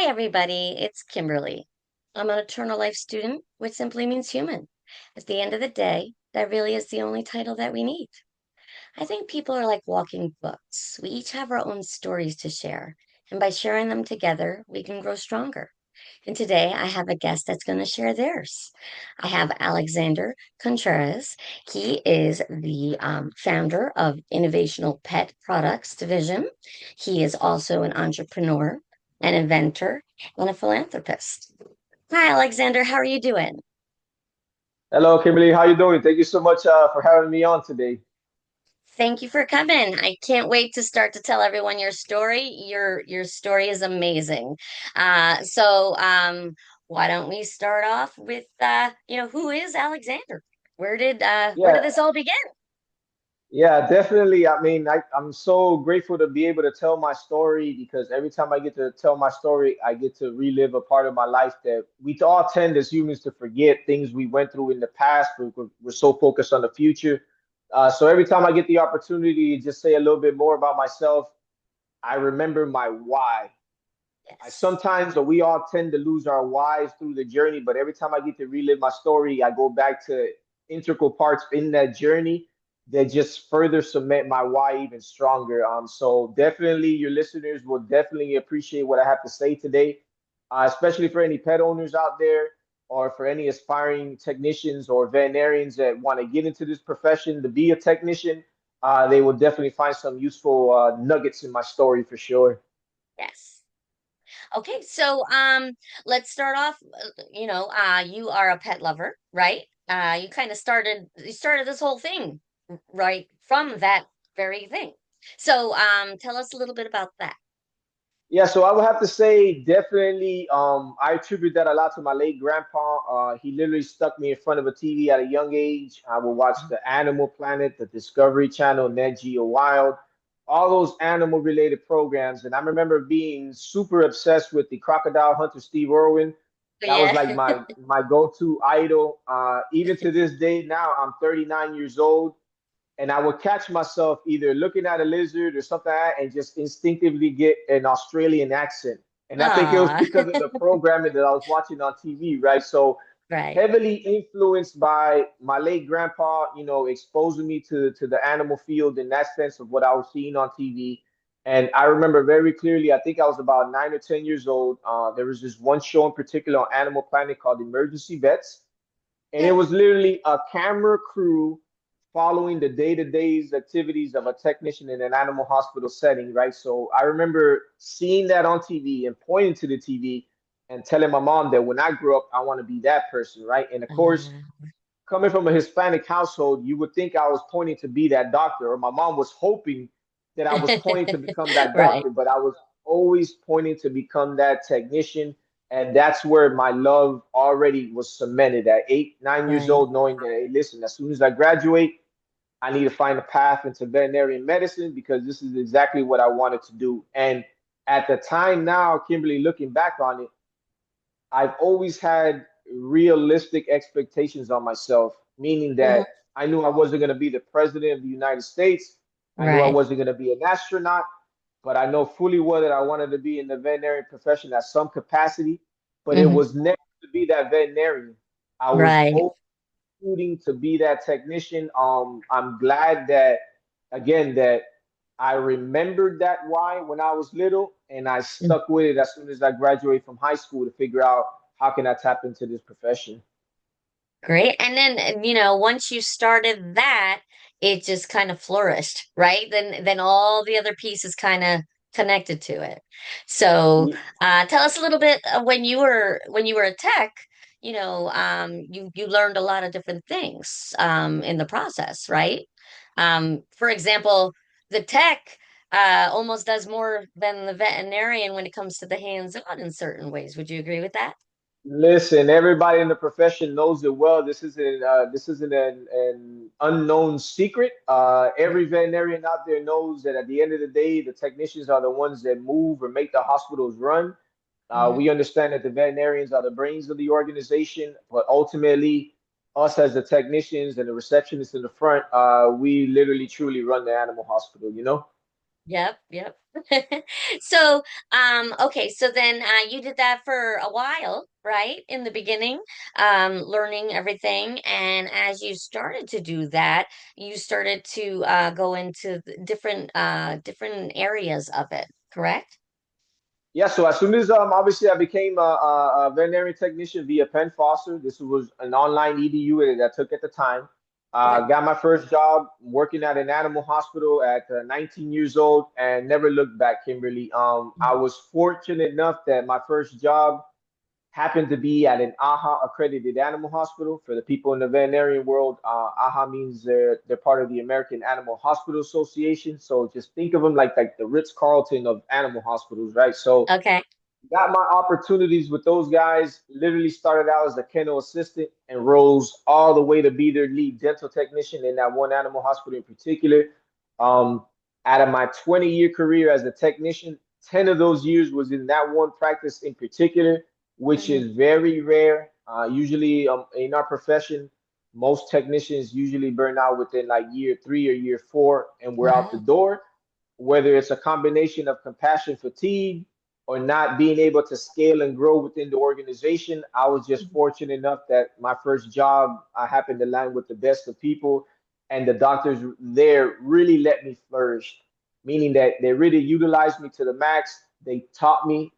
Hi, everybody. It's Kimberly. I'm an eternal life student, which simply means human. At the end of the day, that really is the only title that we need. I think people are like walking books. We each have our own stories to share, and by sharing them together, we can grow stronger. And today I have a guest that's going to share theirs. I have Alexander Contreras. He is the founder of Innovational Pet Products Division. He is also an entrepreneur, an inventor, and a philanthropist. Hi, Alexander. How are you doing? Hello, Kimberly. How you doing? Thank you so much for having me on today. Thank you for coming. I can't wait to start to tell everyone your story. Your story is amazing. Why don't we start off with who is Alexander? Where did Yeah, this all begin? yeah, definitely. I mean, I'm so grateful to be able to tell my story because every time I get to tell my story, I get to relive a part of my life that we all tend as humans to forget things we went through in the past. We're so focused on the future. So every time I get the opportunity to just say a little bit more about myself, I remember my why. I Yes. sometimes, or we all tend to lose our whys through the journey, but every time I get to relive my story, I go back to integral parts in that journey that just further cement my why even stronger. So definitely your listeners will definitely appreciate what I have to say today, especially for any pet owners out there or for any aspiring technicians or veterinarians that want to get into this profession to be a technician. They will definitely find some useful nuggets in my story for sure. Yes. Okay, let's start off. You are a pet lover, right? You started this whole thing right from that very thing. Tell us a little bit about that. Yeah, so I would have to say definitely I attribute that a lot to my late grandpa. He literally stuck me in front of a TV at a young age. I would watch the Animal Planet, the Discovery Channel, Nat Geo Wild, all those animal related programs. And I remember being super obsessed with the Crocodile Hunter Steve Irwin. That was Yeah. like my go-to idol. Even to this day now, I'm 39 years old and I would catch myself either looking at a lizard or something like that and just instinctively get an Australian accent. And I think it was Ah, because of the programming that I was watching on TV, right? So right. heavily influenced by my late grandpa, exposing me to the animal field in that sense of what I was seeing on TV. And I remember very clearly, I think I was about 9 or 10 years old. There was this one show in particular on Animal Planet called Emergency Vets, and it Okay. was literally a camera crew following the day-to-day activities of a technician in an animal hospital setting, right? So I remember seeing that on TV and pointing to the TV and telling my mom that when I grow up, I want to be that person, right? And of course, Uh, coming from a Hispanic household, you would think I was pointing to be that doctor, or my mom was hoping that I was pointing to become that right. doctor, but I was always pointing to become that technician. And that's where my love already was cemented at 8, 9 years Right. old, knowing that, hey, listen, as soon as I graduate, I need to find a path into veterinary medicine because this is exactly what I wanted to do. And at the time now, Kimberly, looking back on it, I've always had realistic expectations on myself, meaning Mhm. that I knew I wasn't going to be the president of the United States. I knew I Right. wasn't going to be an astronaut, but I know fully well that I wanted to be in the veterinary profession at some capacity. But it Hmm. was never to be that veterinarian. I was Right. always shooting to be that technician. I'm glad that again that I remembered that why when I was little, and I Mm. stuck with it as soon as I graduated from high school to figure out how can I tap into this profession. Great. And then, once you started that, it just kind of flourished, right? Then all the other pieces kind of connected to it. So, tell us a little bit when you were a tech, you learned a lot of different things in the process, right? For example, the tech almost does more than the veterinarian when it comes to the hands-on in certain ways. Would you agree with that? Listen, everybody in the profession knows it well. This isn't an unknown secret. Every veterinarian out there knows that at the end of the day, the technicians are the ones that move or make the hospitals run. Hmm. We understand that the veterinarians are the brains of the organization, but ultimately, us as the technicians and the receptionists in the front, we literally truly run the animal hospital. Yep, yep. So, okay, so then you did that for a while, right? In the beginning, learning everything. And as you started to do that, you started to go into different areas of it, correct? Yeah, so as soon as obviously I became a veterinary technician via Penn Foster. This was an online EDU that I took at the time. Okay. Got my first job working at an animal hospital at 19 years old and never looked back, Kimberly. I was fortunate enough that my first job happened to be at an AHA accredited animal hospital. For the people in the veterinarian world, AHA means they're part of the American Animal Hospital Association. So just think of them like the Ritz Carlton of animal hospitals, right? So Okay. got my opportunities with those guys. Literally started out as a kennel assistant and rose all the way to be their lead dental technician in that one animal hospital in particular. Um, Out of my 20-year career as a technician, 10 of those years was in that one practice in particular, which Hmm. is very rare. Usually, in our profession, most technicians usually burn out within like year 3 or year 4, and we're out the Wow. door. Whether it's a combination of compassion fatigue or not being able to scale and grow within the organization. I was just fortunate enough that my first job, I happened to land with the best of people, and the doctors there really let me flourish, meaning that they really utilized me to the max. They taught me.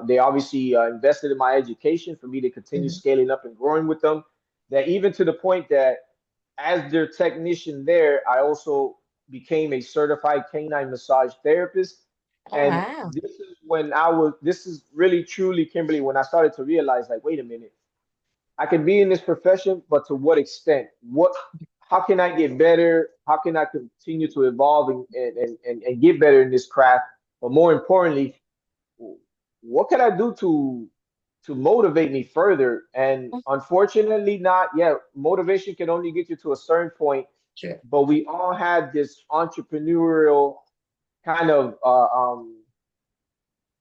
They obviously invested in my education for me to continue Hmm. scaling up and growing with them. That even to the point that as their technician there, I also became a certified canine massage therapist. Oh, And wow. this is really truly, Kimberly, when I started to realize, like, wait a minute, I can be in this profession, but to what extent? How can I get better? How can I continue to evolve and get better in this craft? But more importantly, what can I do to motivate me further? And unfortunately, not yet. Motivation can only get you to a certain point, True. but we all had this entrepreneurial kind of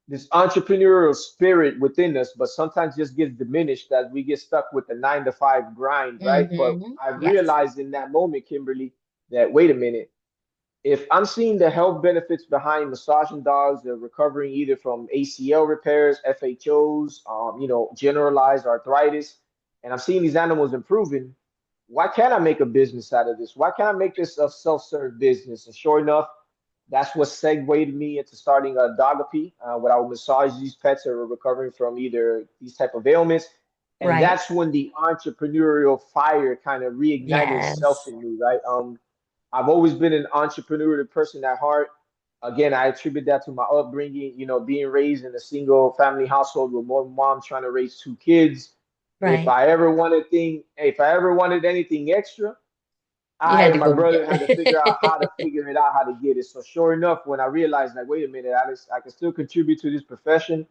this entrepreneurial spirit within us, but sometimes just gets diminished as we get stuck with the 9 to 5 grind, right? But Hmm. I Yes. realized in that moment, Kimberly, that wait a minute, if I'm seeing the health benefits behind massaging dogs, they're recovering either from ACL repairs, FHOs, generalized arthritis, and I'm seeing these animals improving, why can't I make a business out of this? Why can't I make this a self-serve business? And sure enough, that's what segued me into starting a Dogapy, where I would massage these pets that are recovering from either these type of ailments. And Right. that's when the entrepreneurial fire kind of reignited itself Yes. in me, right? I've always been an entrepreneurial person at heart. Again, I attribute that to my upbringing, being raised in a single family household with one mom trying to raise 2 kids. Right. If I ever wanted anything extra, You I had and to my go get brother had to figure it out how to get it. So sure enough, when I realized, like, wait a minute, I can still contribute to this profession.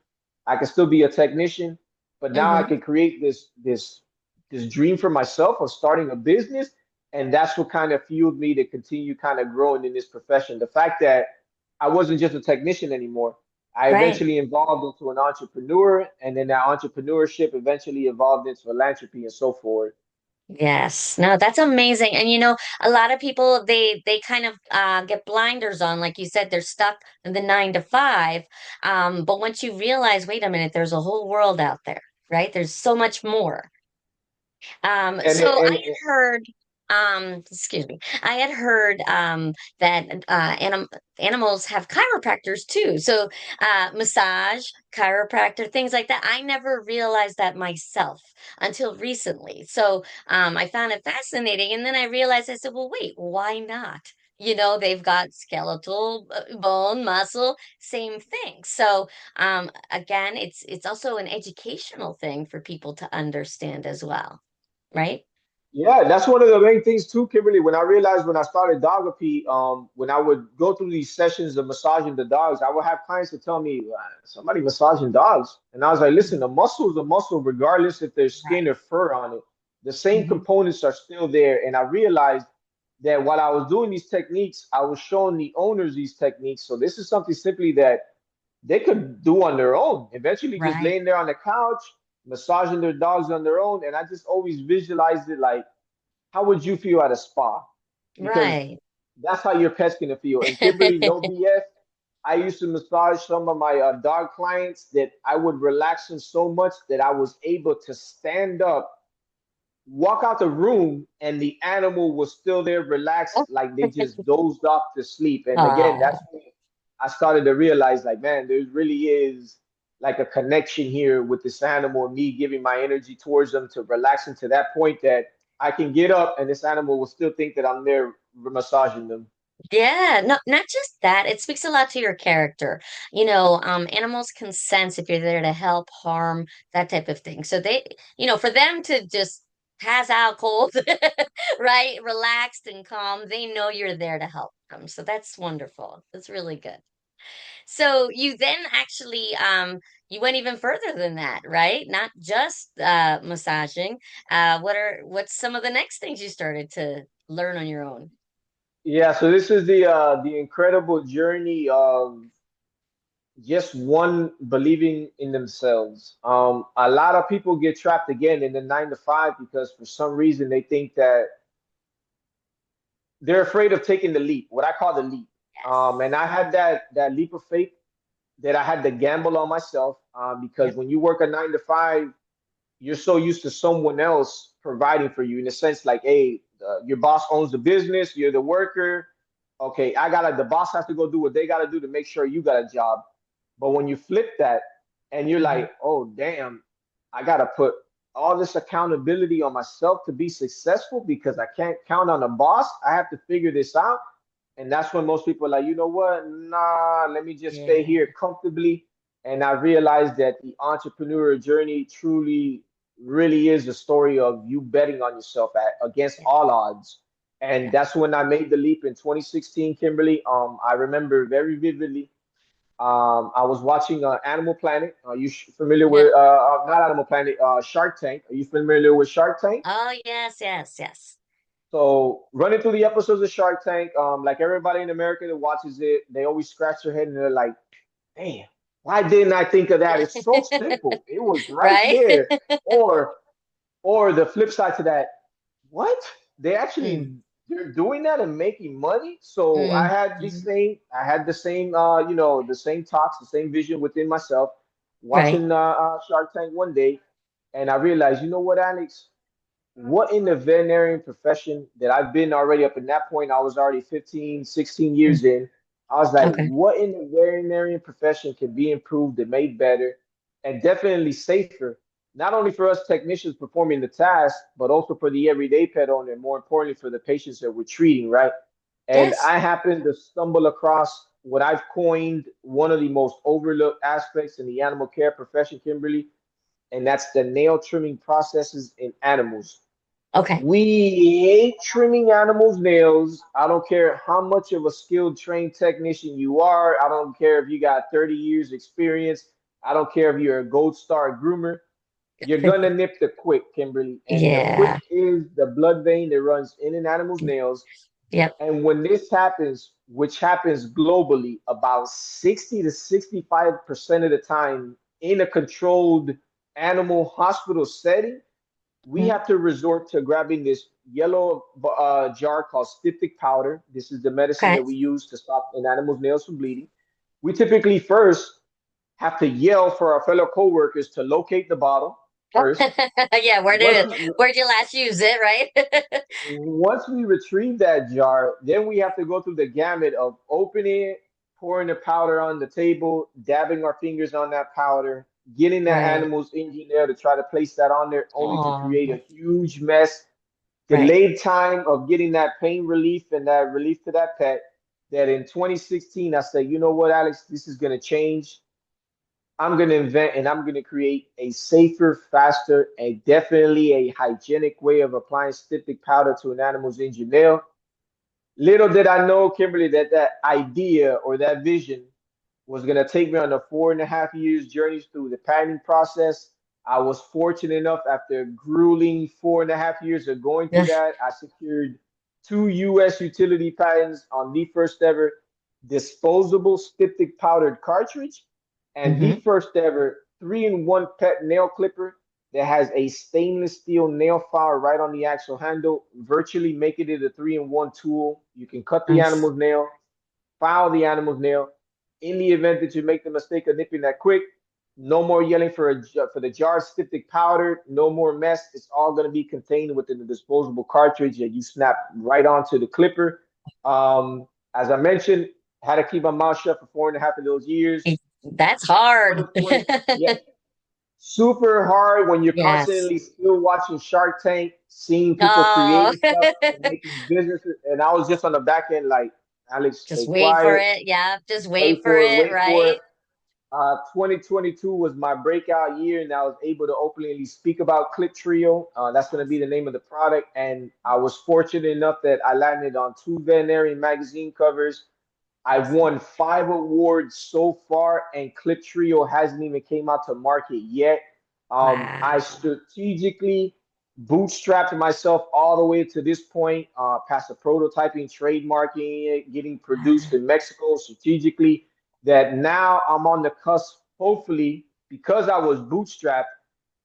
I can still be a technician, but now I Hmm. can create this dream for myself of starting a business. And that's what kind of fueled me to continue kind of growing in this profession. The fact that I wasn't just a technician anymore. I Right. eventually evolved into an entrepreneur, and then that entrepreneurship eventually evolved into philanthropy and so forth. Yes. No, that's amazing. And a lot of people they kind of get blinders on, like you said, they're stuck in the 9 to 5. But once you realize, wait a minute, there's a whole world out there, right? There's so much more. And So I and had heard, excuse me, I had heard that animals have chiropractors too. So massage, chiropractor, things like that. I never realized that myself until recently. So I found it fascinating, and then I realized I said, well, wait, why not? They've got skeletal bone, muscle, same thing. So again, it's also an educational thing for people to understand as well, right? Yeah, that's one of the main things too, Kimberly. When I realized when I started Dogapy, when I would go through these sessions of massaging the dogs, I would have clients to tell me, somebody massaging dogs. And I was like, listen, Mhm. a muscle is a muscle, regardless if there's skin Right. or fur on it. The same Hmm. components are still there. And I realized that while I was doing these techniques, I was showing the owners these techniques. So this is something simply that they could do on their own. Eventually, just Right. laying there on the couch, massaging their dogs on their own. And I just always visualized it like, how would you feel at a spa? Because Right. that's how your pet's gonna feel. And Kimberly, no BS. I used to massage some of my dog clients that I would relax them so much that I was able to stand up, walk out the room, and the animal was still there relaxed, like they just dozed off to sleep. And again, that's Oh, when I started to realize, like, man, there really is like a connection here with this animal and me giving my energy towards them to relax them to that point that I can get up and this animal will still think that I'm there massaging them. yeah, no, not just that. It speaks a lot to your character. Animals can sense if you're there to help, harm, that type of thing. So for them to just pass out cold, right? Relaxed and calm, they know you're there to help them. So that's wonderful. That's really good. So you then actually you went even further than that, right? Not just massaging. What's some of the next things you started to learn on your own? Yeah, so this is the incredible journey of just one believing in themselves. A lot of people get trapped again in the 9 to 5 because for some reason they think that they're afraid of taking the leap, what I call the leap. Yes. And I had that leap of faith that I had to gamble on myself because Yep. when you work a 9 to 5, you're so used to someone else providing for you in a sense like, hey, your boss owns the business, you're the worker. Okay, the boss has to go do what they got to do to make sure you got a job. But when you flip that and you're Hmm. like, oh, damn, I got to put all this accountability on myself to be successful because I can't count on the boss. I have to figure this out. And that's when most people are like, you know what? Nah, let me just stay Yeah. here comfortably. And I realized that the entrepreneurial journey truly, really is a story of you betting on yourself against Yeah. all odds. And Yeah. that's when I made the leap in 2016, Kimberly. I remember very vividly. I was watching Animal Planet. Are you familiar Yeah. with not Animal Planet, Shark Tank? Are you familiar with Shark Tank? Oh, yes, yes, yes. So running through the episodes of Shark Tank, like everybody in America that watches it, they always scratch their head and they're like, "Damn, why didn't I think of that? It's so simple. It was right Right? there." Or, or the flip side to that, what? They Mm, actually they're doing that and making money. So mm, mhm. I had the same, the same talks, the same vision within myself, Right. watching Shark Tank one day, and I realized, you know what, Alex? What in the veterinarian profession that I've been already up in that point, I was already 15, 16 Mm, years in. I was like, okay. what in the veterinarian profession can be improved and made better and definitely safer, not only for us technicians performing the task, but also for the everyday pet owner, and more importantly, for the patients that we're treating, right? And Yes. I happened to stumble across what I've coined one of the most overlooked aspects in the animal care profession, Kimberly, and that's the nail trimming processes in animals. Okay. We hate trimming animals' nails. I don't care how much of a skilled trained technician you are. I don't care if you got 30 years experience. I don't care if you're a gold star groomer. You're gonna nip the quick, Kimberly. And the quick Yeah. is the blood vein that runs in an animal's nails. Yep. And when this happens, which happens globally about 60 to 65% of the time in a controlled animal hospital setting, we Mm, have to resort to grabbing this yellow jar called styptic powder. This is the medicine okay. that we use to stop an animal's nails from bleeding. We typically first have to yell for our fellow coworkers to locate the bottle first. Yeah, Once, where'd you last use it, right? once we retrieve that jar, then we have to go through the gamut of opening it, pouring the powder on the table, dabbing our fingers on that powder, getting that Right. animal's engineer to try to place that on there, only to create a Oh, huge mess, right. delayed time of getting that pain relief and that relief to that pet. That in 2016, I said, you know what, Alex, this is going to change. I'm going to invent and I'm going to create a safer, faster, and definitely a hygienic way of applying styptic powder to an animal's injured nail. Little did I know, Kimberly, that that idea or that vision was going to take me on a 4.5 years journey through the patenting process. I was fortunate enough, after grueling 4.5 years of going through that, I secured two U.S. utility patents on the first ever disposable styptic powdered cartridge and the Hmm. first ever 3-in-1 pet nail clipper that has a stainless steel nail file right on the actual handle, virtually making it a 3-in-1 tool. You can cut the Nice. animal's nail, file the animal's nail, In the event that you make the mistake of nipping that quick, no more yelling for for the jar styptic powder. No more mess. It's all going to be contained within the disposable cartridge that you snap right onto the clipper. As I mentioned, had to keep my mouth shut for 4.5 of those years. That's hard. 2020, yeah, super hard when you're Yes. constantly still watching Shark Tank, seeing people Oh, creating stuff and making businesses. And I was just on the back end, like, Alex, just stay wait for quiet, it. Yeah, just wait wait for for it, it, wait for it. right? 2022 was my breakout year, and I was able to openly speak about KlipTrio. That's going to be the name of the product. And I was fortunate enough that I landed on two veterinary magazine covers. I've Awesome. won 5 awards so far, and KlipTrio hasn't even came out to market yet. I Wow. strategically bootstrapped myself all the way to this point, past the prototyping, trademarking it, getting produced in Mexico strategically. That now I'm on the cusp, hopefully, because I was bootstrapped.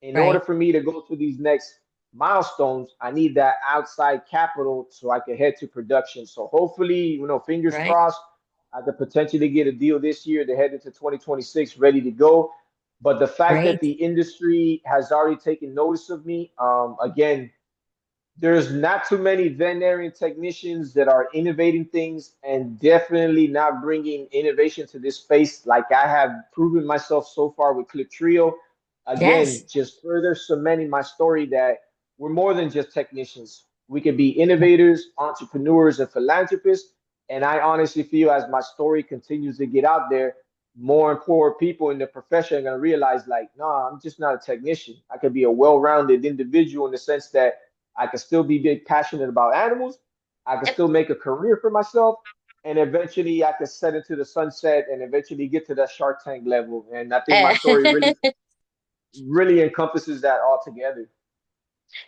In order Right. for me to go to these next milestones, I need that outside capital so I can head to production. So hopefully, fingers Right. crossed, I could potentially get a deal this year to head into 2026 ready to go. But the fact that Great. the industry has already taken notice of me, again, there's not too many veterinarian technicians that are innovating things and definitely not bringing innovation to this space like I have proven myself so far with KlipTrio. Again, Yes. just further cementing my story that we're more than just technicians. We can be innovators, entrepreneurs, and philanthropists. And I honestly feel as my story continues to get out there, more and more people in the profession are going to realize, like, no, I'm just not a technician. I could be a well rounded individual in the sense that I could still be big passionate about animals. I could Yep. still make a career for myself. And eventually I could set into the sunset and eventually get to that Shark Tank level. And I think my story really, really encompasses that all together.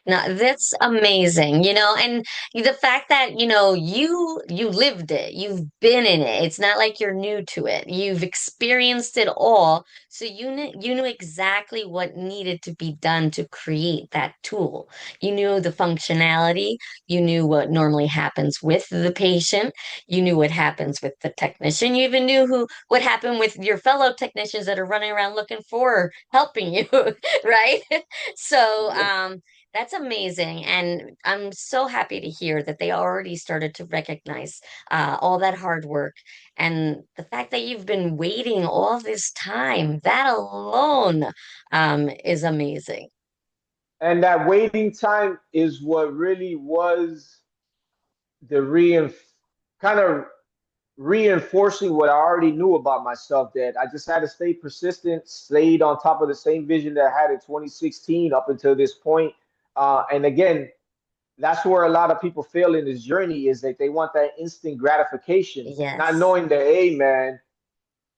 No, that's amazing, and the fact that, you lived it, you've been in it. It's not like you're new to it. You've experienced it all. So you knew exactly what needed to be done to create that tool. You knew the functionality, you knew what normally happens with the patient, you knew what happens with the technician, you even knew what happened with your fellow technicians that are running around looking for helping you, right? So, Yep. that's amazing. And I'm so happy to hear that they already started to recognize all that hard work. And the fact that you've been waiting all this time, that alone is amazing. And that waiting time is what really was the kind of reinforcing what I already knew about myself, that I just had to stay persistent, stayed on top of the same vision that I had in 2016 up until this point. And again, that's where a lot of people fail in this journey is that they want that instant gratification, not Yes. knowing that, hey man,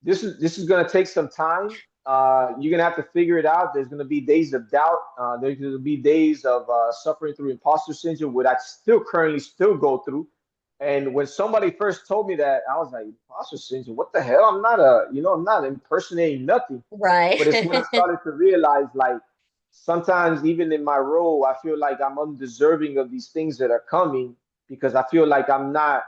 this is going to take some time. You're going to have to figure it out. There's going to be days of doubt. There's going to be days of suffering through imposter syndrome, which I still currently still go through. And when somebody first told me that, I was like, imposter syndrome, what the hell? I'm not impersonating nothing. Right. But it's when I started to realize, like, sometimes even in my role, I feel like I'm undeserving of these things that are coming because I feel like I'm not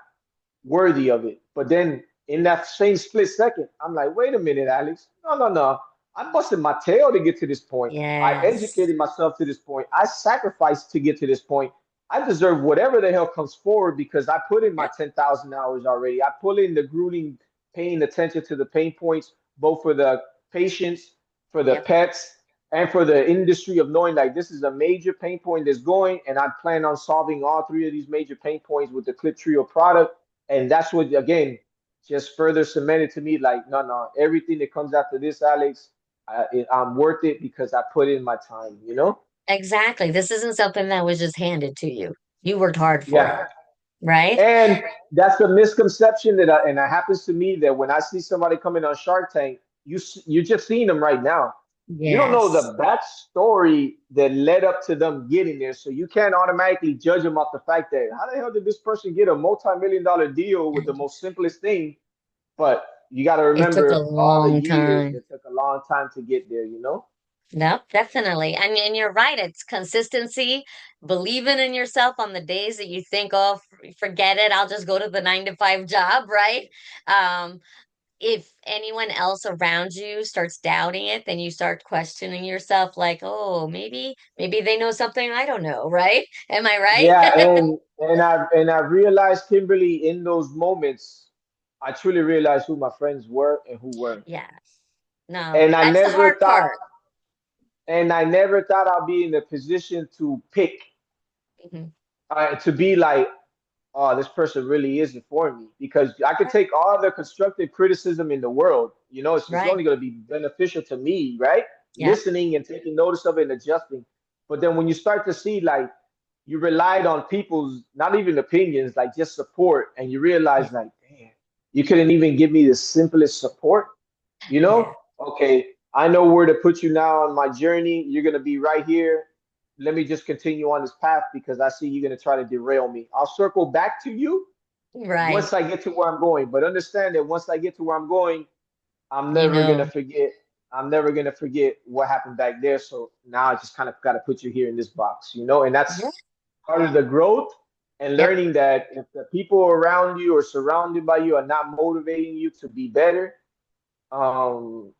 worthy of it. But then in that same split second, I'm like, wait a minute, Alex. No, no, no. I busted my tail to get to this point. I Yes. educated myself to this point. I sacrificed to get to this point. I deserve whatever the hell comes forward because I put in my Yep. 10,000 hours already. I put in the grueling, paying attention to the pain points, both for the patients, for the Yep. pets, and for the industry of knowing like this is a major pain point that's going, and I plan on solving all three of these major pain points with the KlipTrio product. And that's what again just further cemented to me like no, no, everything that comes after this, Alex, I'm worth it because I put in my time. Exactly. This isn't something that was just handed to you. You worked hard for it, Yeah. right? And that's a misconception and it happens to me that when I see somebody coming on Shark Tank, you're just seeing them right now. You don't know Yes. the backstory that led up to them getting there, so you can't automatically judge them off the fact that how the hell did this person get a multi-million-dollar deal with the most simplest thing? But you got to It took a remember all the long years time. that took a long time to get there. No, definitely. And you're right. It's consistency, believing in yourself on the days that you think, oh, forget it. I'll just go to the 9 to 5 job, right? Um, if anyone else around you starts doubting it, then you start questioning yourself like, oh, maybe they know something I don't know, right? Am I Yeah, right? and I realized, Kimberly, in those moments, I truly realized who my friends were and who weren't. Yes. No, And I that's the never hard thought part. and I never thought I'd be in the position to pick, Mhm. to be like, oh, this person really isn't for me. Because I could Right. take all the constructive criticism in the world, it's Right. only going to be beneficial to me, right? Yep. Listening and taking notice of it and adjusting. But then when you start to see, like, you relied on people's, not even opinions, like just support, and you Yeah. realize, like, damn, you couldn't even give me the simplest support, you Yeah. know? Okay, I know where to put you now on my journey. You're going to be right here. Let me just continue on this path because I see you're going to try to derail me. I'll circle back to you Right. once I get to where I'm going. But understand that once I get to where I'm going, I'm You never gonna know. forget. I'm never gonna forget what happened back there. So now I just kind of got to put you here in this box, and Yeah. that's part of the growth and Yep. learning that if the people around you or surrounded by you are not motivating you to be better, um,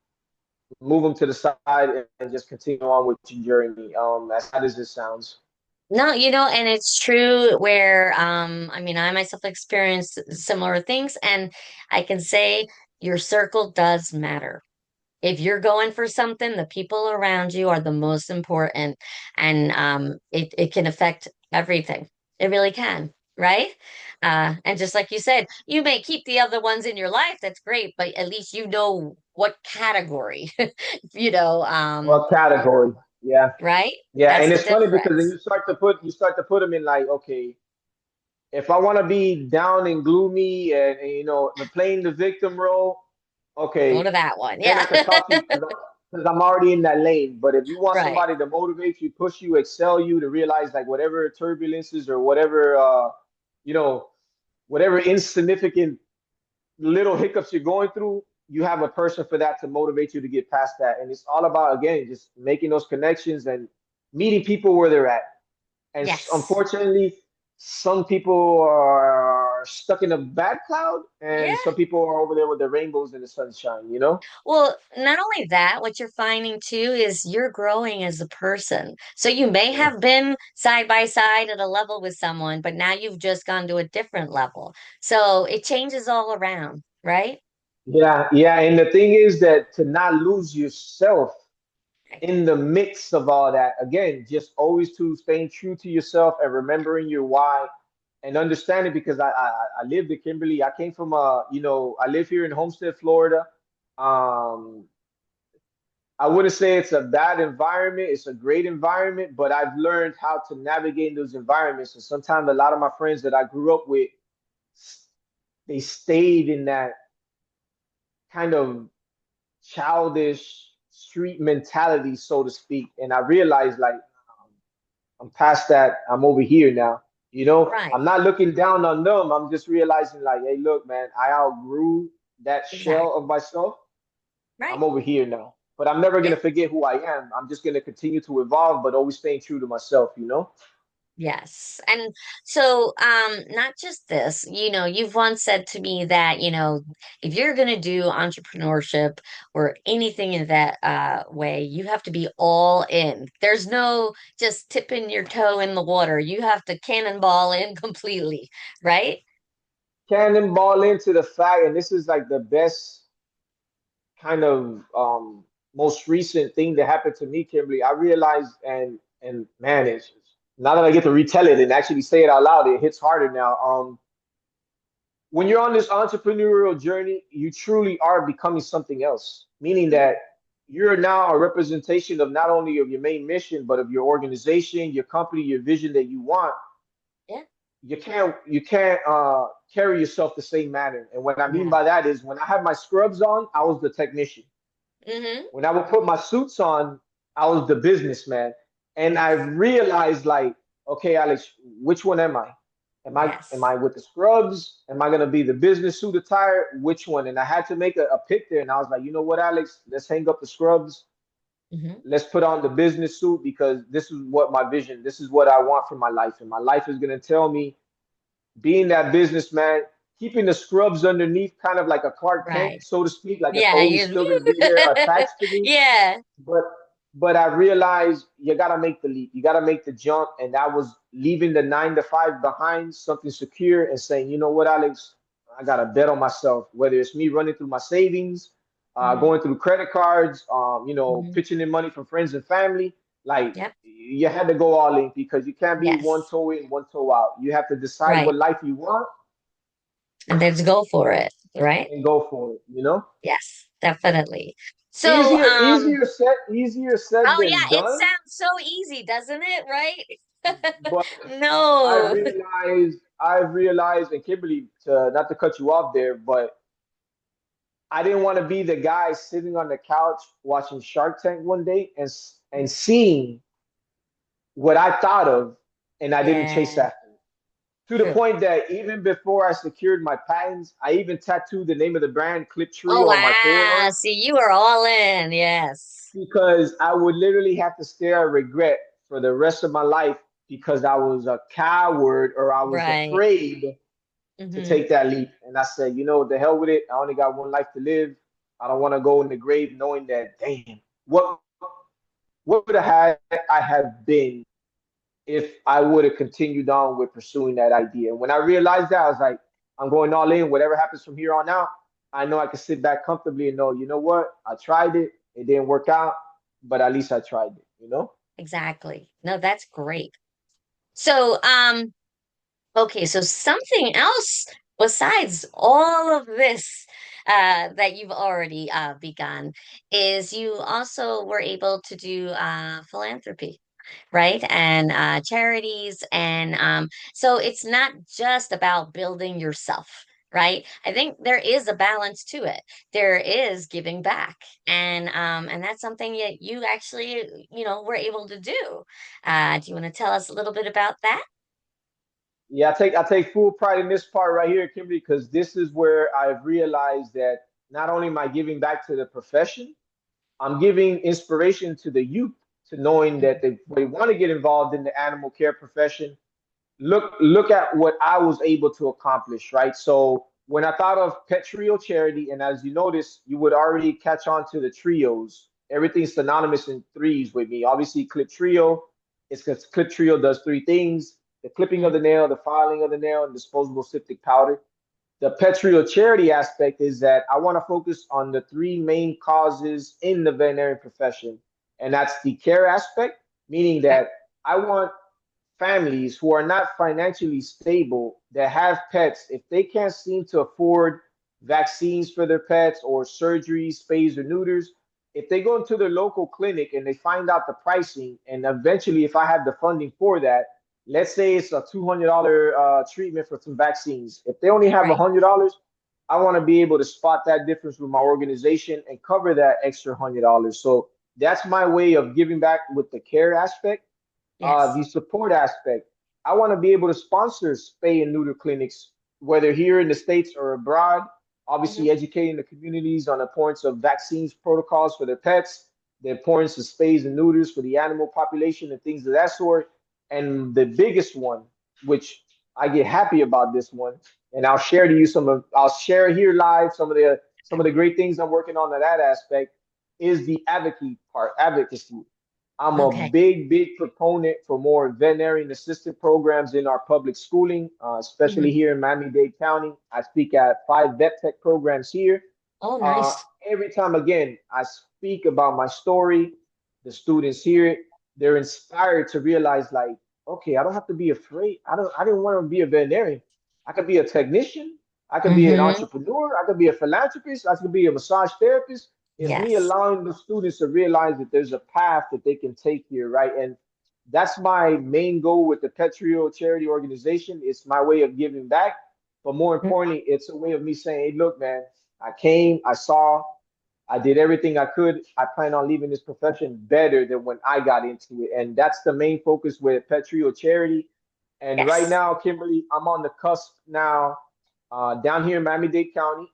move them to the side and just continue on with your journey. As sad as it sounds. No, and it's true where I mean I myself experienced similar things and I can say your circle does matter. If you're going for something, the people around you are the most important and it can affect everything. It really can, right? And just like you said, you may keep the other ones in your life, that's great, but at least you know what category, you know, um, What category? Yeah, right? yeah, That's and the it's funny because then difference. you start to put them in like, okay, if I want to be down and gloomy and playing the victim role, Go okay, to that one. then Yeah. I could talk to you because I'm already in that lane. But if you want Right. somebody to motivate you, push you, excel you, to realize like whatever turbulences or whatever you know whatever insignificant little hiccups you're going through, you have a person for that to motivate you to get past that. And it's all about, again, just making those connections and meeting people where they're at. And Yes. unfortunately, some people are stuck in a bad cloud, Yeah. and some people are over there with the rainbows and the sunshine. Well, not only that, what you're finding too is you're growing as a person. So you may Yeah. have been side by side at a level with someone, but now you've just gone to a different level. So it changes all around, right? Yeah, yeah. And the thing is that to not lose yourself Right. in the mix of all that, again, just always to staying true to yourself and remembering your why and understanding because I lived in Kimberly. I came from I live here in Homestead, Florida. Um, I wouldn't say it's a bad environment. It's a great environment, but I've learned how to navigate those environments. And sometimes a lot of my friends that I grew up with, they stayed in that kind of childish street mentality, so to speak. And I realized like I'm past that. I'm over here now. I'm Right. not looking down on them. I'm just realizing like, hey, look, man, I outgrew that shell Exactly. of myself. Right. I'm over here now. But I'm never Yeah. gonna forget who I am. I'm just gonna continue to evolve, but always staying true to myself. Yes. And so, not just this, you've once said to me that, if you're going to do entrepreneurship or anything in that way, you have to be all in. There's no just tipping your toe in the water. You have to cannonball in completely, right? Cannonball into the fact, and this is like the best kind of most recent thing that happened to me, Kimberly. I realized and man, it's now that I get to retell it and actually say it out loud, it hits harder now. When you're on this entrepreneurial journey, you truly are becoming something else, meaning Mhm. that you're now a representation of not only of your main mission, but of your organization, your company, your vision that you want. Yeah. You can't carry yourself the same manner. And what I mean No. by that is when I had my scrubs on, I was the technician. Mm-hmm. When I would put my suits on, I was the businessman. And I Yes. realized like, okay, Alex, which one am I? Am I Yes. with the scrubs? Am I gonna be the business suit attire? Which one? And I had to make a pick there. And I was like, you know what, Alex? Let's hang up the scrubs. Mm-hmm. Let's put on the business suit because this is what my vision, this is what I want for my life. And my life is gonna tell me being that businessman, keeping the scrubs underneath, kind of like a Clark Kent, Right. so to speak. Like it's Yeah, always you still gonna be there attached to me. yeah. But I realized you gotta make the leap. You gotta make the jump, and that was leaving the 9 to 5 behind, something secure, and saying, you know what, Alex, I gotta bet on myself. Whether it's me running through my savings, Hmm. going through credit cards, Hmm. pitching in money from friends and family. Like Yep. you had to go all in because you can't be one Yes. toe in, one toe out. You have to decide what Right. life you want And then just go for it, right? and go for it. You know, Yes, definitely. So, easier said oh than yeah, it done. sounds so easy, doesn't it? Right? But No. I've realized, and Kimberly, not to cut you off there, but I didn't want to be the guy sitting on the couch watching Shark Tank one day and seeing what I thought of, and I didn't chase Yeah, after it. To the true. point that even before I secured my patents, I even tattooed the name of the brand Oh KlipTrio on my wow. forearm See, you are all in. Yes. because I would literally have to stare at regret for the rest of my life because I was a coward or I was Right. afraid to Hmm. take that leap. And I said, you know, what the hell with it. I only got one life to live. I don't want to go in the grave knowing that, damn, what would I have been if I would have continued on with pursuing that idea? And when I realized that, I was like, I'm going all in. Whatever happens from here on out, I know I can sit back comfortably and know, you know what? I tried it. It didn't work out, but at least I tried it, you know? Exactly. No, that's great. So, okay, so something else besides all of this that you've already begun is you also were able to do philanthropy, right? And charities. And so it's not just about building yourself, right? I think there is a balance to it. There is giving back. And that's something that you actually, were able to do. Do you want to tell us a little bit about that? Yeah, I take full pride in this part right here, Kimberly, because this is where I've realized that not only am I giving back to the profession, I'm giving inspiration to the youth to knowing that they want to get involved in the animal care profession. Look at what I was able to accomplish, right? So when I thought of PetTrio charity, and as you notice, you would already catch on to the trios. Everything's synonymous in threes with me. Obviously, KlipTrio, it's because KlipTrio does three things: the clipping of Mhm. the nail, the filing of the nail, and disposable styptic powder. The PetTrio charity aspect is that I want to focus on the three main causes in the veterinary profession, and that's the care aspect, meaning Okay. that I want families who are not financially stable that have pets, if they can't seem to afford vaccines for their pets or surgeries, spays, or neuters, if they go into their local clinic and they find out the pricing, and eventually, if I have the funding for that, let's say it's a $200 treatment for some vaccines. If they only have Right. $100, I want to be able to spot that difference with my organization and cover that extra $100. So that's my way of giving back with the care aspect. The Yes. support aspect. I want to be able to sponsor spay and neuter clinics, whether here in the States or abroad. Hmm. Obviously, educating the communities on the importance of vaccines protocols for their pets, the importance of spays and neuters for the animal population, and things of that sort. And the biggest one, which I get happy about this one, and I'll share here live some of the great things I'm working on that aspect is the advocacy. I'm a Okay. big proponent for more veterinarian assistant programs in our public schooling, especially Hmm. here in Miami-Dade County. I speak at 5 vet tech programs here. Oh, Uh, nice. every time, again, I speak about my story, the students hear it, they're inspired to realize, like, okay, I don't have to be afraid. I didn't want to be a veterinarian. I could be a technician. I could be an Hmm. entrepreneur. I could be a philanthropist. I could be a massage therapist. It's me Yes. allowing the students to realize that there's a path that they can take here, right? And that's my main goal with the PetTrio charity organization. It's my way of giving back, but more Mhm. importantly, it's a way of me saying, hey, look, man, I came, I saw, I did everything I could. I plan on leaving this profession better than when I got into it. And that's the main focus with PetTrio charity. And right Yes. now, Kimberly, I'm on the cusp now down here in Miami-Dade County,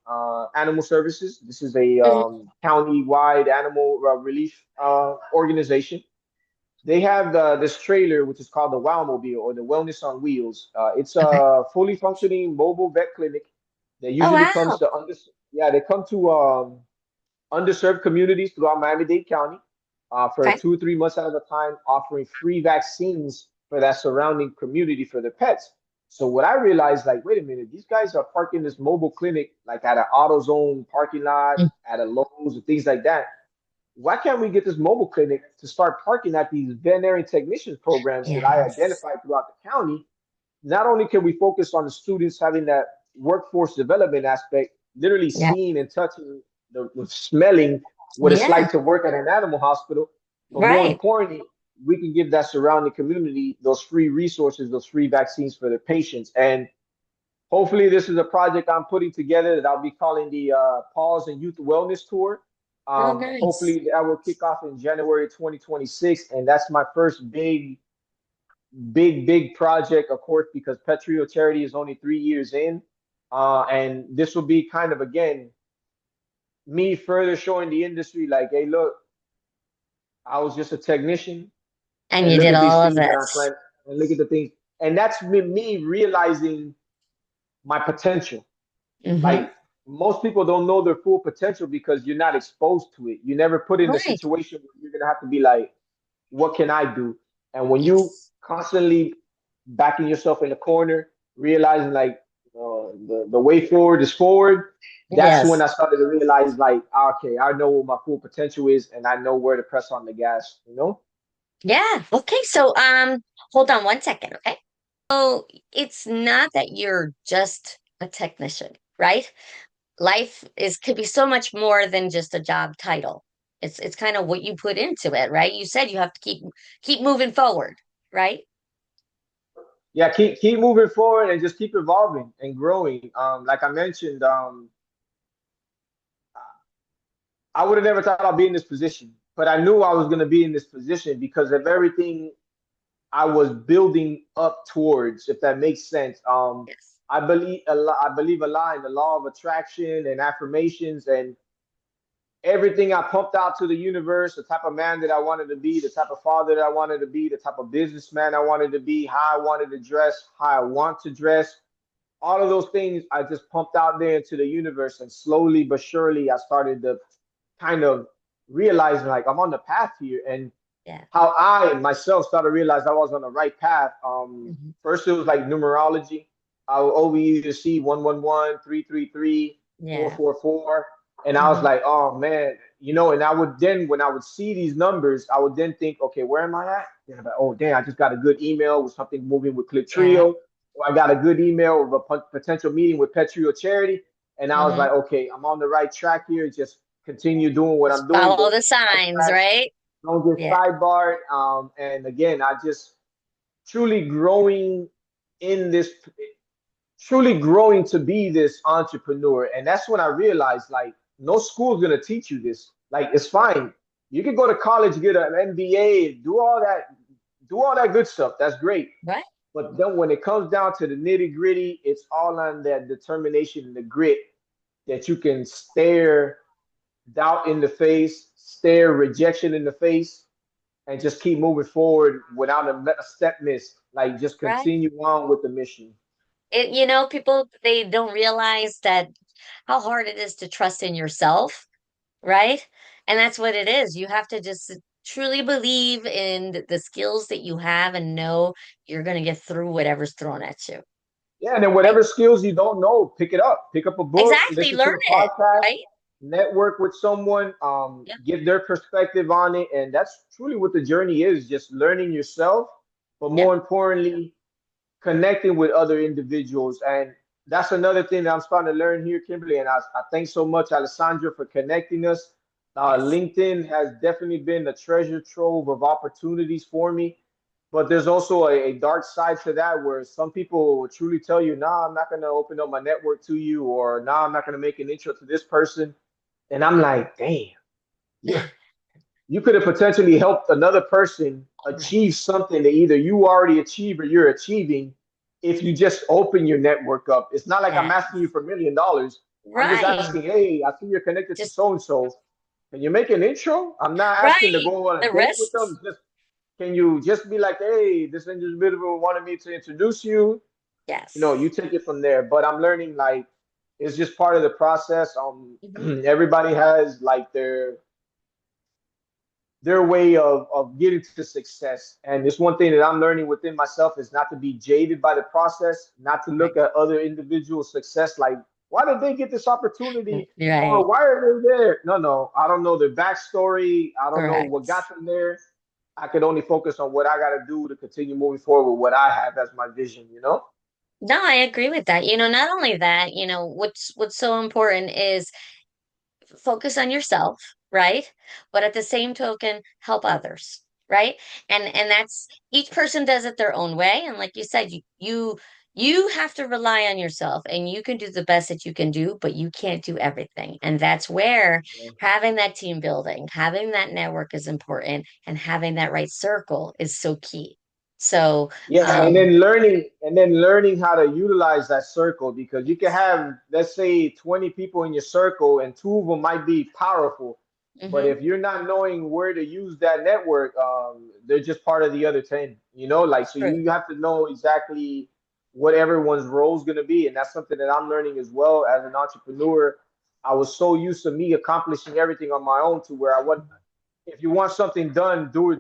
Animal Services. This is a Hmm. county-wide animal relief organization. They have this trailer, which is called the Wow Mobile or the Wellness on Wheels. It's Okay. a fully functioning mobile vet clinic. that Oh, usually comes wow. to yeah, they come to underserved communities throughout Miami-Dade County for Okay. 2 or 3 months at a time, offering free vaccines for that surrounding community for their pets. So what I realized, like, wait a minute, these guys are parking this mobile clinic like at an AutoZone parking lot, Mm. at a Lowe's and things like that. Why can't we get this mobile clinic to start parking at these veterinary technicians programs that I Yes. identified throughout the county? Not only can we focus on the students having that workforce development aspect, literally Yeah. seeing and touching, the smelling what it's Yeah. like to work at an animal hospital, but more Right. importantly, we can give that surrounding community those free resources, those free vaccines for their patients. And hopefully, this is a project I'm putting together that I'll be calling the Paws and Youth Wellness Tour. Oh, nice. Hopefully, that will kick off in January 2026, and that's my first big project, of course, because PetTrio charity is only 3 years in. And this will be kind of, again, me further showing the industry, like, hey, look, I was just a technician, And and you look did at these all of things that I'm this. planning, and look at the things. And that's me realizing my potential. Mm-hmm. Like, most people don't know their full potential because you're not exposed to it. You never put in a Right. situation where you're going to have to be like, what can I do? And when you Yes. constantly backing yourself in the corner, realizing like the way forward is forward, that's when Yes. I started to realize like, okay, I know what my full potential is, and I know where to press on the gas. You know? Yeah. Okay. So, hold on one second. Okay. So it's not that you're just a technician, right? Life is could be so much more than just a job title. It's kind of what you put into it, right? You said you have to keep moving forward, right? Yeah, keep moving forward and just keep evolving and growing. Like I mentioned, I would have never thought I'd be in this position, but I knew I was going to be in this position because of everything I was building up towards, if that makes sense. Yes. I believe a lot in the law of attraction and affirmations, and everything I pumped out to the universe, the type of man that I wanted to be, the type of father that I wanted to be, the type of businessman I wanted to be, how I wanted to dress, how I want to dress. All of those things I just pumped out there into the universe, and slowly but surely I started to kind of realizing like I'm on the path here, and Yeah. how I myself started to realize I was on the right path. Hmm. First it was like numerology. I would always either see 111, 333, four Yeah. four four, and I was Hmm. like, oh man, And I would then, when I would see these numbers, I would then think, okay, where am I at? Then I'm like, oh damn, I just got a good email with something moving with Yeah. KlipTrio, or I got a good email with a potential meeting with PetTrio charity, and I was Hmm. like, okay, I'm on the right track here. Just continue doing what I'm Just doing. follow Don't the get signs, sidetracked, right? don't get Yeah. sidebarred. And again, I just truly growing in this, truly growing to be this entrepreneur. And that's when I realized like, no school's gonna teach you this. Like, it's fine. You can go to college, get an MBA, do all that good stuff. That's great. Right. But then when it comes down to the nitty gritty, it's all on that determination and the grit that you can stare doubt in the face, stare rejection in the face, and just keep moving forward without a step miss. Like, just Right. continue on with the mission. People they don't realize that how hard it is to trust in yourself, right? And that's what it is. You have to just truly believe in the skills that you have and know you're going to get through whatever's thrown at you, Yeah, and then right? whatever skills you don't know, pick it up. Pick up a book, Exactly. listen to Learn a it, podcast, right? network with someone, Yep. get their perspective on it. And that's truly what the journey is, just learning yourself, but Yep. more importantly, connecting with other individuals. And that's another thing that I'm starting to learn here, Kimberly. And I thank so much, Alessandra, for connecting us. Yes. LinkedIn has definitely been a treasure trove of opportunities for me. But there's also a dark side to that where some people will truly tell you, nah, I'm not going to open up my network to you, or nah, I'm not going to make an intro to this person. And I'm like, damn, you, you could have potentially helped another person achieve Correct. something that either you already achieved or you're achieving if you just open your network up. It's not like I'm asking you Yes. for $1 million. I'm just Right. asking, hey, I see you're connected to Just so and so. Can you make an intro? I'm not asking to right. go on a The date with rest, them. Just, can you just be like, hey, this individual wanted me to introduce you? You yes. take it from there. But I'm learning like It's just part of the process. Hmm. Everybody has like their way of getting to success. And it's one thing that I'm learning within myself is not to be jaded by the process, not to look Right. at other individuals' success like, why did they get this opportunity? Or Right. why are they there? No, no, I don't know their backstory. I don't know what got Correct. them there. I could only focus on what I got to do to continue moving forward with what I have as my vision, you know? No, I agree with that. Not only that, what's so important is focus on yourself, right? But at the same token, help others, right? And that's each person does it their own way. And like you said, you have to rely on yourself and you can do the best that you can do, but you can't do everything. And that's where having that team building, having that network is important, and having that right circle is so key. So, Yeah, um, and then learning how to utilize that circle because you can have, let's say, 20 people in your circle and two of them might be powerful. But mhm, if you're not knowing where to use that network, they're just part of the other 10, you know, like so true. you have to know exactly what everyone's role is going to be. And that's something that I'm learning as well as an entrepreneur. I was so used to me accomplishing everything on my own to where I want if you want something done, do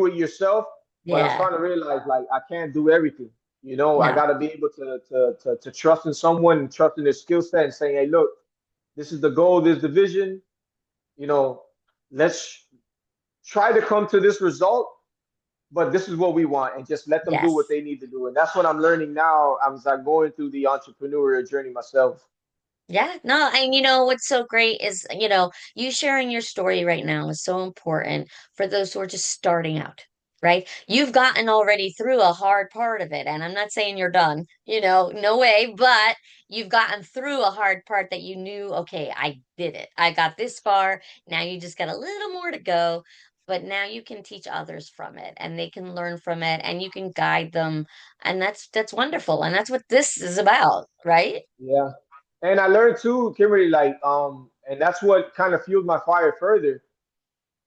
it yourself. But I'm Yeah, starting to realize like I can't do everything. You know, I no, got to be able to trust in someone, and trust in their skill set, and saying, hey, look, this is the goal, this is the vision. You know, let's try to come to this result, but this is what we want, and just let them do what yes. they need to do. And that's what I'm learning now as I'm going through the entrepreneurial journey myself. Yeah, no, and what's so great is, you sharing your story right now is so important for those who are just starting out, right? You've gotten already through a hard part of it, and I'm not saying you're done, no way, but you've gotten through a hard part that you knew, okay, I did it. I got this far. Now you just got a little more to go, but now you can teach others from it, and they can learn from it, and you can guide them, and that's wonderful, and that's what this is about, right? Yeah. And I learned too, Kimberly, like, and that's what kind of fueled my fire further.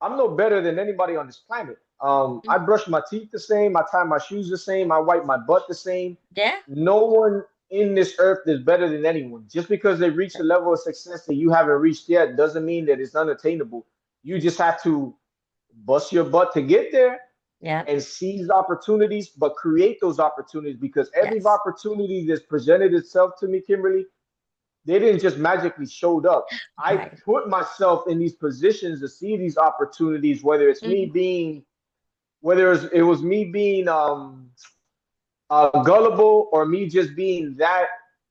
I'm no better than anybody on this planet. I Mhm. brush my teeth the same, I tie my shoes the same, I wipe my butt the same. Yeah. No one in this earth is better than anyone. Just because they reached a level of success that you haven't reached yet doesn't mean that it's unattainable. You just have to bust your butt to get there Yeah. and seize opportunities, but create those opportunities because every Yes. opportunity that's presented itself to me, Kimberly, they didn't just magically showed up. I Right. put myself in these positions to see these opportunities, whether it's me Hmm. being, whether it was me being gullible or me just being that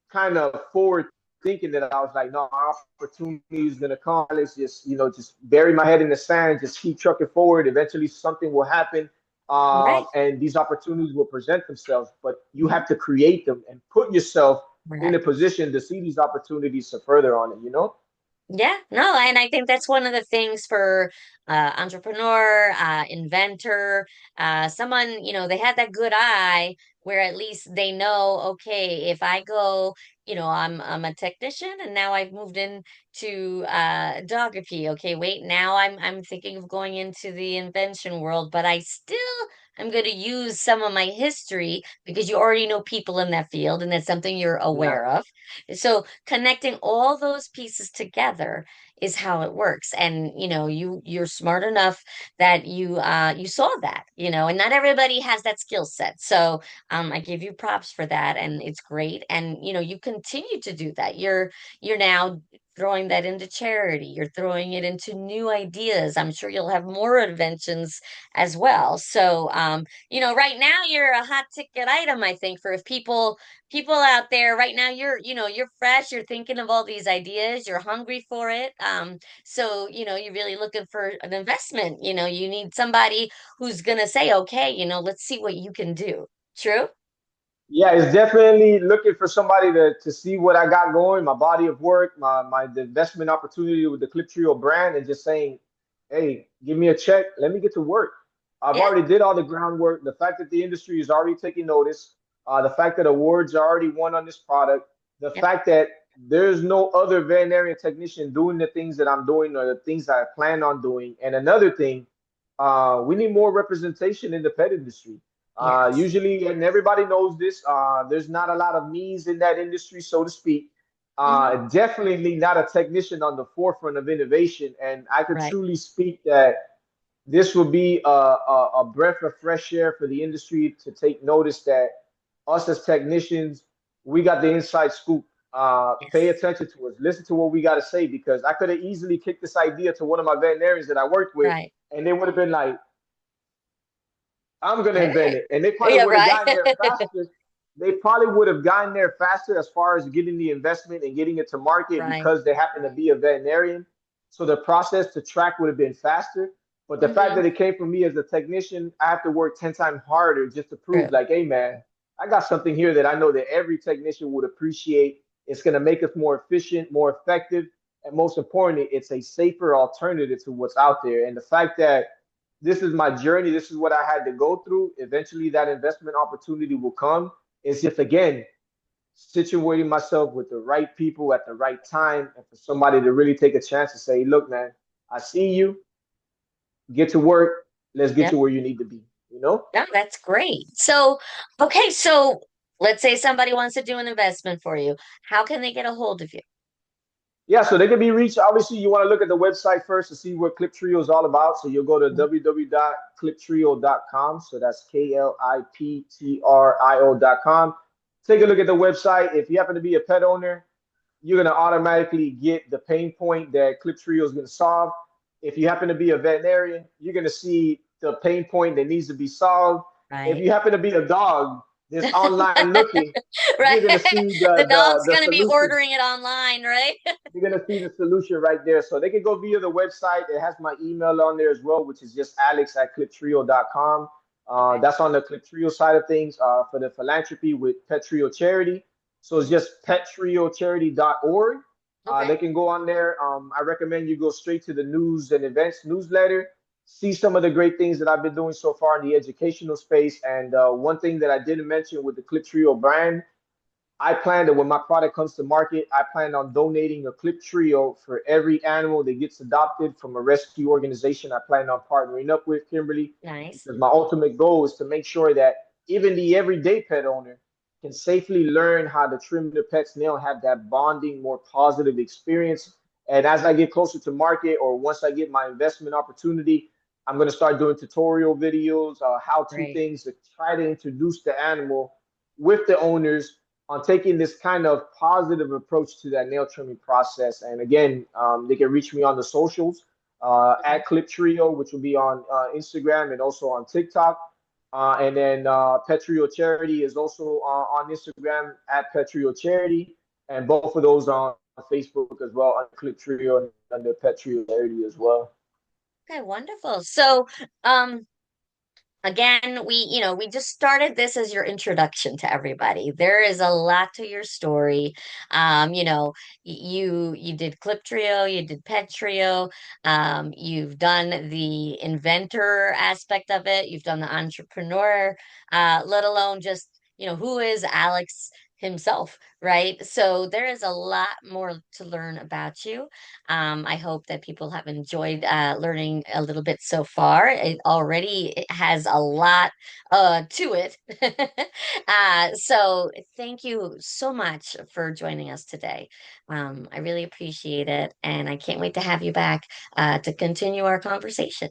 kind of forward thinking that I was like, no, my opportunity is gonna come. Let's just, just bury my head in the sand, just keep trucking forward. Eventually, something will happen, Right. and these opportunities will present themselves. But you Hmm. have to create them and put yourself in a Right. position to see these opportunities to further on it. You know? Yeah, no, and I think that's one of the things for entrepreneur, inventor, someone, they had that good eye where at least they know, okay, if I go, I'm a technician and now I've moved into dogapy. Okay, wait, now I'm thinking of going into the invention world, but I still am going to use some of my history because you already know people in that field and that's something you're Yeah. aware of. So connecting all those pieces together is how it works. And you're smart enough that you saw that, and not everybody has that skill set. So I give you props for that and it's great. And you continue to do that. You're now throwing that into charity. You're throwing it into new ideas. I'm sure you'll have more inventions as well. So right now you're a hot ticket item, I think, for if people out there right now you're fresh, you're thinking of all these ideas, you're hungry for it, so you're really looking for an investment. You need somebody who's gonna say, okay, let's see what you can do. True. Yeah, it's definitely looking for somebody to see what I got going, my body of work, my the investment opportunity with the KlipTrio brand, and just saying, hey, give me a check, let me get to work. I've Yeah. already did all the groundwork. The fact that the industry is already taking notice, the fact that awards are already won on this product, the Yep. fact that there's no other veterinarian technician doing the things that I'm doing or the things that I plan on doing. And another thing, we need more representation in the pet industry. Yes. Usually, and everybody knows this, there's not a lot of me's in that industry, so to speak. Hmm. Definitely not a technician on the forefront of innovation. And I could Right. truly speak that this will be a breath of fresh air for the industry to take notice that us as technicians, we got the inside scoop. Pay Yes. attention to us. Listen to what we got to say because I could have easily kicked this idea to one of my veterinarians that I worked with, Right. and they would have been like, I'm gonna Eh, invent it. And they probably yeah. would have Right. gotten there faster. They probably would have gotten there faster as far as getting the investment and getting it to market Right. because they happen to be a veterinarian. So the process to track would have been faster. But the fact Hmm. that it came from me as a technician, I have to work 10 times harder just to prove, True. like, hey, man, I got something here that I know that every technician would appreciate. It's going to make us more efficient, more effective. And most importantly, it's a safer alternative to what's out there. And the fact that this is my journey. This is what I had to go through. Eventually, that investment opportunity will come. It's just, again, situating myself with the right people at the right time and for somebody to really take a chance to say, look, man, I see you, get to work. Let's get Yep. you where you need to be, you know? No, that's great. So, okay, so let's say somebody wants to do an investment for you. How can they get a hold of you? Yeah, so they can be reached. Obviously, you want to look at the website first to see what KlipTrio is all about. So you'll go to Mhm. www.kliptrio.com. So that's KlipTrio.com. Take a look at the website. If you happen to be a pet owner, you're going to automatically get the pain point that KlipTrio is going to solve. If you happen to be a veterinarian, you're going to see the pain point that needs to be solved. If Right. you happen to be a dog that's online looking, Right. you're going to see The dog's the going to be solution. ordering it online, right? You're going to see the solution right there. So they can go via the website. It has my email on there as well, which is just alex@kliptrio.com. Okay. That's on the KlipTrio side of things for the philanthropy with PetTrio Charity. So it's just pettriocharity.org. They Okay. can go on there. I recommend you go straight to the news and events newsletter, see some of the great things that I've been doing so far in the educational space. And one thing that I didn't mention with the KlipTrio brand, I plan that when my product comes to market, I plan on donating a KlipTrio for every animal that gets adopted from a rescue organization I plan on partnering up with, Kimberly, Nice. because my ultimate goal is to make sure that even the everyday pet owner can safely learn how to trim their pet's nail, have that bonding, more positive experience. And as I get closer to market or once I get my investment opportunity, I'm going to start doing tutorial videos, how-to Great. things to try to introduce the animal with the owners on taking this kind of positive approach to that nail trimming process. And again, they can reach me on the socials Okay. at KlipTrio, which will be on Instagram and also on TikTok. And then PetTrio Charity is also on Instagram at PetTrio Charity, and both of those on Facebook as well under KlipTrio and under PetTrio Charity as well. Okay, wonderful. So, again, we just started this as your introduction to everybody. There is a lot to your story. You did Clip Trio, you did Pet Trio, you've done the inventor aspect of it, you've done the entrepreneur, let alone just, who is Alex himself, right? So there is a lot more to learn about you. I hope that people have enjoyed learning a little bit so far. It has a lot to it. So thank you so much for joining us today. I really appreciate it, and I can't wait to have you back to continue our conversation.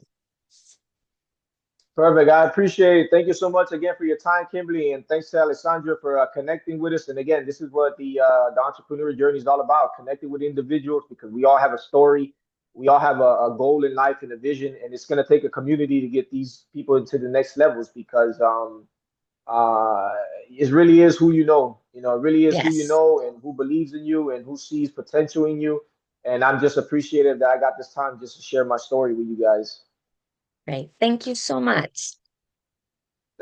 Perfect. I appreciate it. Thank you so much again for your time, Kimberly, and thanks to Alessandra for connecting with us. And again, this is what the entrepreneur journey is all about: connecting with individuals because we all have a story, we all have a goal in life and a vision, and it's going to take a community to get these people into the next levels because uh, it really is who you know. You know, it really is who you Yes, know and who believes in you and who sees potential in you. And I'm just appreciative that I got this time just to share my story with you guys. great. Thank you so much.